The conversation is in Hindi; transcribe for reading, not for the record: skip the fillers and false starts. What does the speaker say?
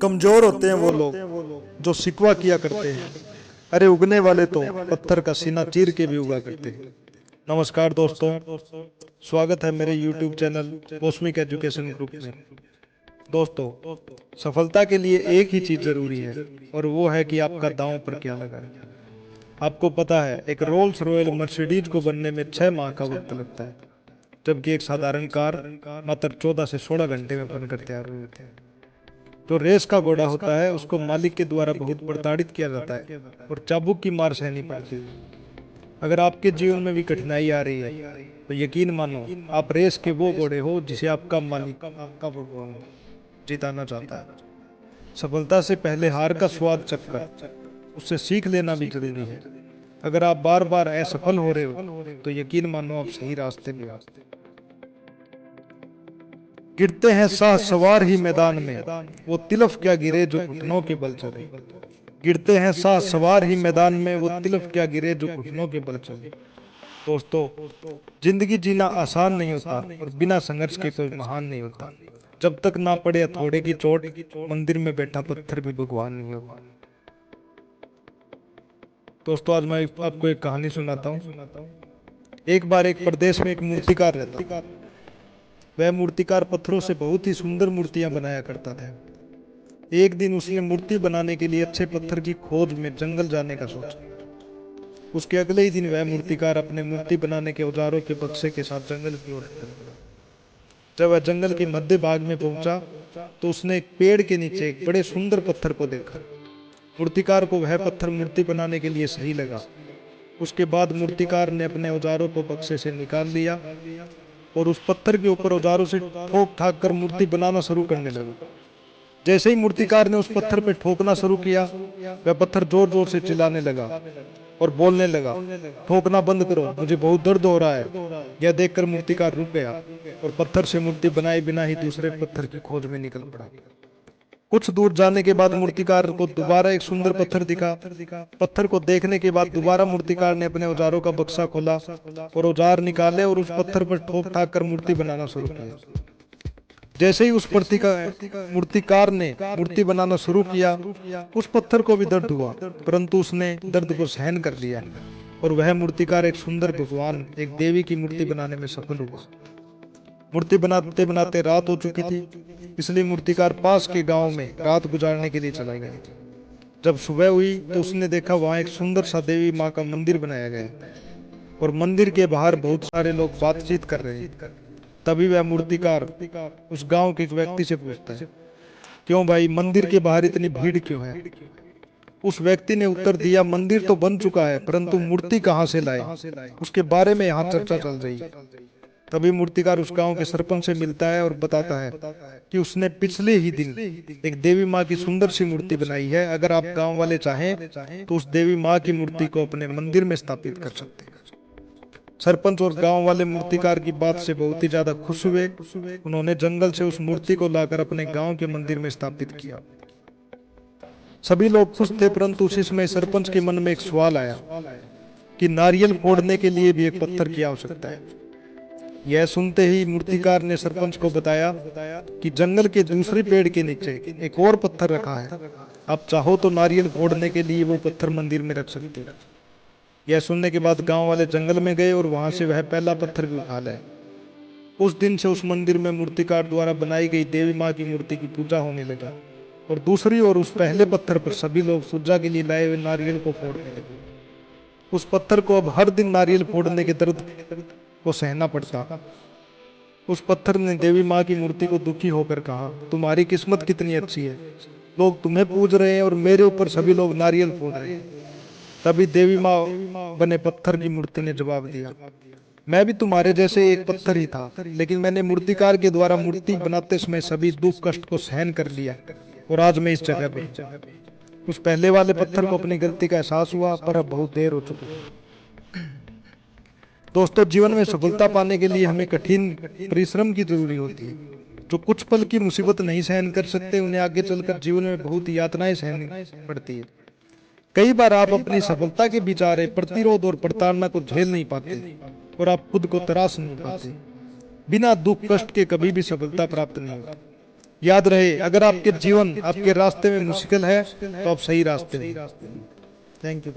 कमजोर होते हैं वो लोग जो शिकवा किया करते हैं। अरे उगने वाले तो पत्थर का सीना चीर के भी उगा करते हैं। नमस्कार दोस्तों, स्वागत है मेरे YouTube channel cosmic education group में। दोस्तों, सफलता के लिए एक ही चीज जरूरी है और वो है कि आपका दांव पर क्या लगा है। आपको पता है, एक रोल्स रॉयल मर्सिडीज को बनने में 6 माह का वक्त लगता है, जबकि एक साधारण कार मात्र 14 से 16 घंटे में बनकर तैयार हो जाती है। जो रेस का घोड़ा होता है उसको मालिक के द्वारा बहुत प्रताड़ित किया जाता है और चाबुक की मार सहनी पड़ती है। अगर आपके जीवन में भी कठिनाई आ रही है तो यकीन मानो, आप रेस के वो घोड़े हो जिसे आपका मालिक, आपका भगवान जिताना चाहता है। सफलता से पहले हार का स्वाद चखकर उससे सीख लेना भी जरूरी है। अगर आप बार बार असफल हो रहे हो तो यकीन मानो आप सही रास्ते में हो। गिरते हैं साह सवार ही मैदान में, वो तिलफ क्या गिरे जो घुटनों के बल चले। गिरते हैं साह सवार ही मैदान में, वो तिलफ क्या गिरे जो घुटनों के बल चले। दोस्तों, जिंदगी जीना आसान नहीं होता और बिना संघर्ष के कोई महान नहीं होता। जब तक ना पड़े हथौड़े की चोट, मंदिर में बैठा पत्थर भी भगवान नहीं होगा। दोस्तों, आज मैं आपको एक कहानी सुनाता हूँ। एक बार एक प्रदेश में एक मूर्तिकार रहता। वह मूर्तिकार पत्थरों से बहुत ही सुंदर मूर्तियां बनाया करता था। एक दिन उसने मूर्ति बनाने के लिए अच्छे पत्थर की खोज में जंगल जाने का सोचा। उसके अगले ही दिन वह मूर्तिकार अपने मूर्ति बनाने के औजारों के बक्से के साथ जंगल की ओर निकला। जब वह जंगल के मध्य भाग में पहुंचा तो उसने एक पेड़ के नीचे एक बड़े सुंदर पत्थर को देखा। मूर्तिकार को वह पत्थर मूर्ति बनाने के लिए सही लगा। उसके बाद मूर्तिकार ने अपने औजारों को बक्से से निकाल लिया और उस पत्थर के ऊपर औजारों से ठोक ठाक कर मूर्ति बनाना शुरू करने लगा। जैसे ही मूर्तिकार ने उस पत्थर पर ठोकना शुरू किया, वह पत्थर जोर जोर से चिल्लाने लगा और बोलने लगा, ठोकना बंद करो, मुझे बहुत दर्द हो रहा है। यह देखकर मूर्तिकार रुक गया और पत्थर से मूर्ति बनाए बिना ही दूसरे पत्थर की खोज में निकल पड़ा। कुछ दूर जाने के बाद मूर्तिकार को दोबारा एक सुंदर पत्थर दिखा। पत्थर को देखने के बाद दोबारा मूर्तिकार ने अपने औजारों का बक्सा खोला और औजार निकाले और उस पत्थर पर ठोक ठाक कर मूर्ति बनाना शुरू किया। जैसे ही उस मूर्तिकार ने मूर्ति बनाना शुरू किया, उस पत्थर को भी दर्द हुआ, परंतु उसने दर्द को सहन कर लिया और वह मूर्तिकार एक सुंदर भगवान, एक देवी की मूर्ति बनाने में सफल हुआ। मूर्ति बनाते बनाते रात हो चुकी थी, इसलिए मूर्तिकार पास के गांव में रात गुजारने के लिए चला गया। जब सुबह हुई तो उसने देखा वहां एक सुंदर सा देवी माँ का मंदिर बनाया गया और मंदिर के बाहर बहुत सारे लोग बातचीत कर रहे हैं। तभी वह मूर्तिकार उस गांव के एक व्यक्ति से पूछता है, क्यों भाई, मंदिर के बाहर इतनी भीड़ क्यों है? उस व्यक्ति ने उत्तर दिया, मंदिर तो बन चुका है, परंतु मूर्ति कहाँ से लाए, उसके बारे में यहाँ चर्चा चल रही है। तभी मूर्तिकार उस गांव के सरपंच से मिलता है और बताता है कि उसने पिछले ही दिन एक देवी माँ की सुंदर सी मूर्ति बनाई है। अगर आप गांव वाले चाहें तो उस देवी माँ की मूर्ति को अपने मंदिर में स्थापित कर सकते हैं। सरपंच और गांव वाले मूर्तिकार की बात से बहुत ही ज्यादा खुश हुए। उन्होंने जंगल से उस मूर्ति को लाकर अपने गांव के मंदिर में स्थापित किया। सभी लोग खुश थे, परंतु उसी समय सरपंच के मन में एक सवाल आया कि नारियल फोड़ने के लिए भी एक पत्थर की आवश्यकता है। यह सुनते ही मूर्तिकार ने सरपंच को बताया कि जंगल के दूसरे पेड़ के नीचे एक और पत्थर रखा है, आप चाहो तो नारियल फोड़ने के लिए वो पत्थर मंदिर में रख सकते हैं। यह सुनने के बाद गांव वाले जंगल में गए और वहां से वह पहला पत्थर भी उठा लाए। उस दिन से उस मंदिर में मूर्तिकार द्वारा बनाई गई देवी माँ की मूर्ति की पूजा होने लगा और दूसरी ओर उस पहले पत्थर पर सभी लोग पूजा के लिए लाए हुए नारियल को फोड़ने लगे। उस पत्थर को अब हर दिन नारियल फोड़ने के दर्द को सहना पड़ता। उस पत्थर ने देवी माँ की मूर्ति को दुखी होकर कहा, तुम्हारी किस्मत कितनी अच्छी है, लोग तुम्हें पूज रहे हैं और मेरे ऊपर सभी लोग नारियल फोड़ रहे हैं। तभी देवी माँ बने पत्थर की मूर्ति ने जवाब दिया, मैं भी तुम्हारे जैसे एक पत्थर ही था, लेकिन मैंने मूर्तिकार के द्वारा मूर्ति बनाते समय सभी दुख कष्ट को सहन कर लिया और आज मैं इस जगह पर। उस पहले वाले पत्थर को अपनी गलती का एहसास हुआ, पर अब बहुत देर हो चुकी है। दोस्तों, जीवन में सफलता पाने के लिए हमें कठिन परिश्रम की जरूरी होती है। जो कुछ पल की मुसीबत नहीं सहन कर सकते, उन्हें आगे चलकर जीवन में बहुत यातनाएं सहनी पड़ती है। कई बार आप अपनी सफलता के बीच आ रहे प्रतिरोध और प्रताड़ना को झेल नहीं पाते और आप खुद को तराश नहीं पाते। बिना दुख कष्ट के कभी भी सफलता प्राप्त नहीं होती। याद रहे, अगर आपके जीवन आपके रास्ते में मुश्किल है तो आप सही रास्ते में। Thank you.